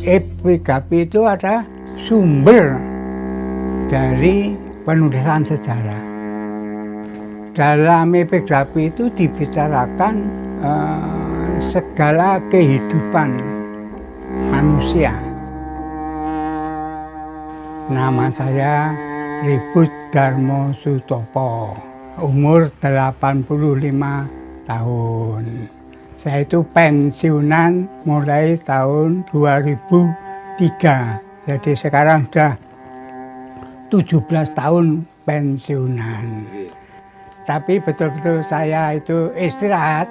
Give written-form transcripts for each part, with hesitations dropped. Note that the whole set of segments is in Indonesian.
epigrafi itu ada sumber dari penulisan sejarah. Dalam epigrafi itu dibicarakan segala kehidupan manusia. Nama saya Ribut Darmo Sutopo, umur 85 tahun. Saya itu pensiunan mulai tahun 2003. Jadi sekarang sudah 17 tahun pensiunan. Tapi betul-betul saya itu istirahat,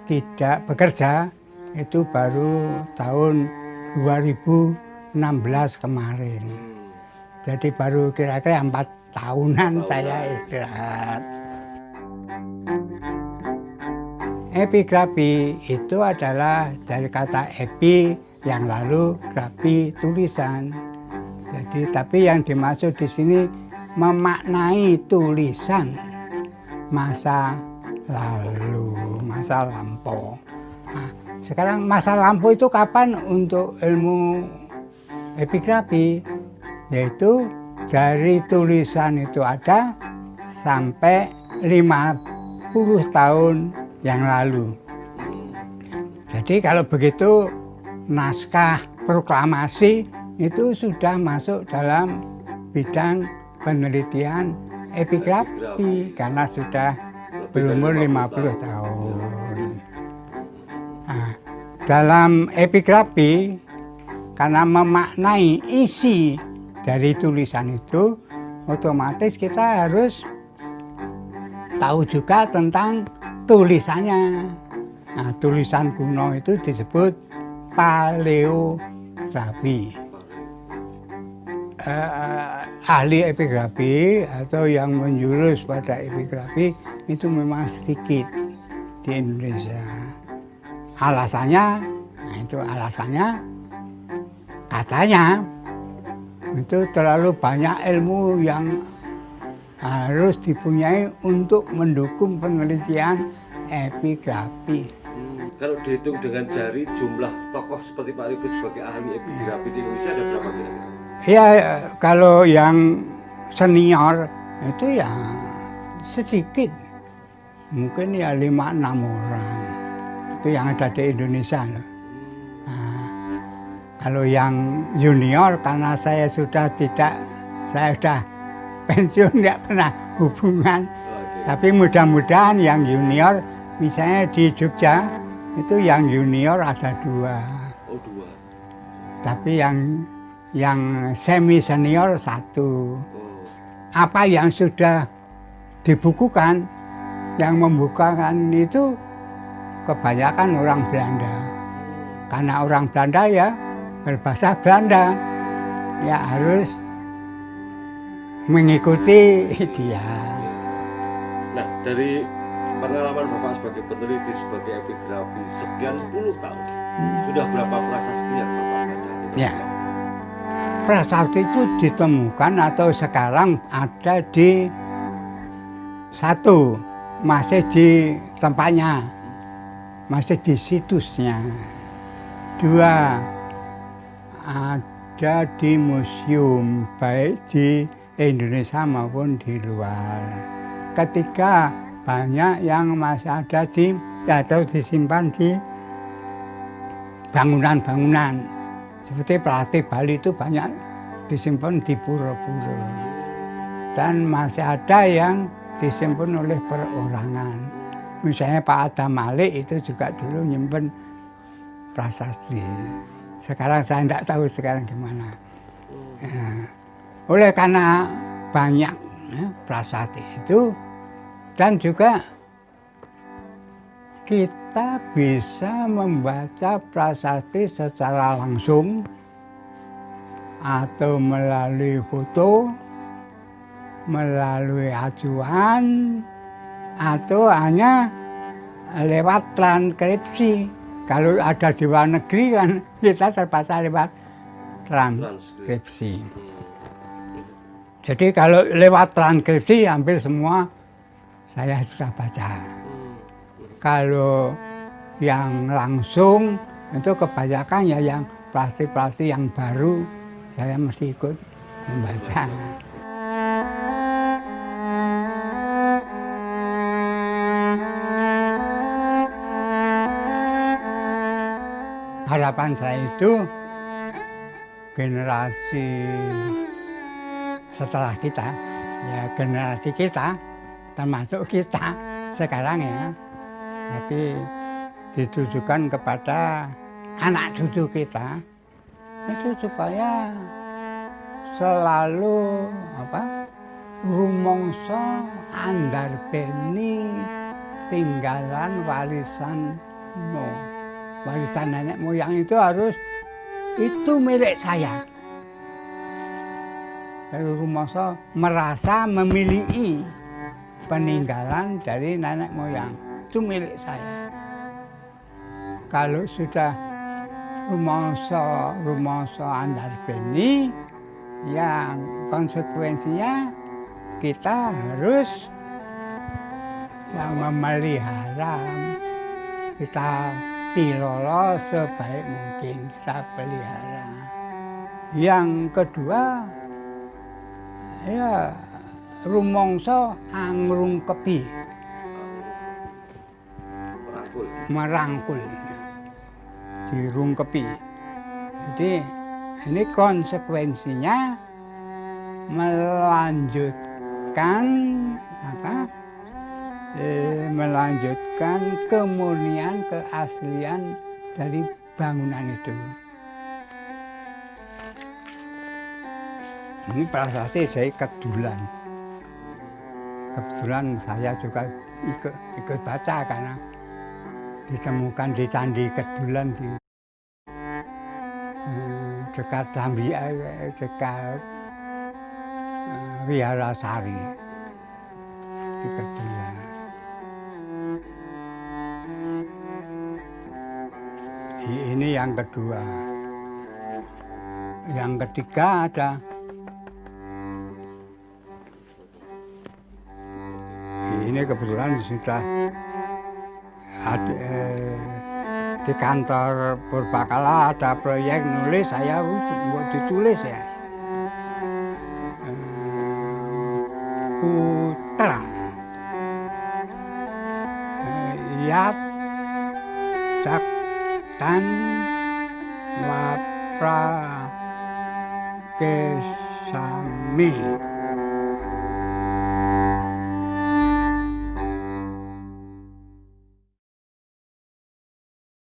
tidak bekerja, itu baru tahun 2016 kemarin. Jadi baru kira-kira 4 tahunan saya istirahat. Epigrafi itu adalah dari kata epi yang lalu, grafi tulisan. Jadi tapi yang dimaksud di sini memaknai tulisan masa lalu, masa lampau. Nah, sekarang masa lampau itu kapan untuk ilmu epigrafi? Yaitu dari tulisan itu ada sampai 50 tahun yang lalu. Jadi kalau begitu naskah proklamasi itu sudah masuk dalam bidang penelitian epigrafi karena sudah berumur 50 tahun. Nah, dalam epigrafi karena memaknai isi dari tulisan itu, otomatis kita harus tahu juga tentang tulisannya. Nah, tulisan kuno itu disebut paleografi. Ahli epigrafi atau yang menjurus pada epigrafi itu memang sedikit di Indonesia. Alasannya, katanya itu terlalu banyak ilmu yang harus dipunyai untuk mendukung penelitian epigrafi. Kalau dihitung dengan jari, jumlah tokoh seperti Pak Ribut sebagai ahli epigrafi di Indonesia ada berapa kira-kira? Ya, kalau yang senior itu ya sedikit, mungkin ya 5-6 orang. Itu yang ada di Indonesia loh. Kalau yang junior, karena saya sudah pensiun, tidak pernah hubungan. Tapi mudah-mudahan yang junior, misalnya di Jogja, itu yang junior ada 2. Oh, 2. Tapi yang semi senior 1. Apa yang sudah dibukukan, yang membukakan itu kebanyakan orang Belanda. Karena orang Belanda ya berbahasa Belanda, ya harus mengikuti dia. Nah, dari pengalaman Bapak sebagai peneliti, sebagai epigrafi sekian puluh tahun, sudah berapa prasasti yang Bapak baca? Ya, prasasti itu ditemukan atau sekarang ada di 1, masih di tempatnya, masih di situsnya. 2, ada di museum, baik di Indonesia maupun di luar. 3, banyak yang masih ada atau disimpan di bangunan-bangunan. Seperti Pelatih Bali itu banyak disimpan di pura-pura. Dan masih ada yang disimpan oleh perorangan. Misalnya Pak Adam Malik itu juga dulu nyimpen prasasti. Sekarang saya tidak tahu sekarang gimana. Oleh karena banyak prasasti itu, dan juga kita bisa membaca prasasti secara langsung atau melalui foto, melalui acuan, atau hanya lewat transkripsi. Kalau ada di luar negeri kan kita terbaca lewat transkripsi. Jadi kalau lewat transkripsi hampir semua saya sudah baca. Kalau yang langsung itu kebanyakan ya yang plastik-plastik yang baru, saya mesti ikut membaca. Harapan saya itu generasi setelah kita, ya generasi kita, termasuk kita sekarang ya, tapi ditujukan kepada anak cucu kita, itu supaya selalu rumangsa andarbeni tinggalan warisan warisan nenek moyang itu harus itu milik saya. Kalau rumangsa merasa memiliki peninggalan dari nenek moyang, itu milik saya. Kalau sudah rumangsa andarbeni, yang konsekuensinya kita harus memelihara, kita pilolo sebaik mungkin, kita pelihara. Yang kedua, ya rumangsa angrungkepi, merangkul, dirungkepi. Jadi ini konsekuensinya melanjutkan kemurnian, keaslian dari bangunan itu. Ini prasasti dari Kedulan. Kebetulan saya juga ikut baca karena ditemukan di Candi Kedulan di dekat Zambia, dekat Wiharasari di Kedulan. Ini yang kedua. Yang ketiga ada ini kebetulan sudah ada di kantor Purbakala ada proyek nulis, saya buat ditulis ya. Putra Yat Caktan Wapra Kesami.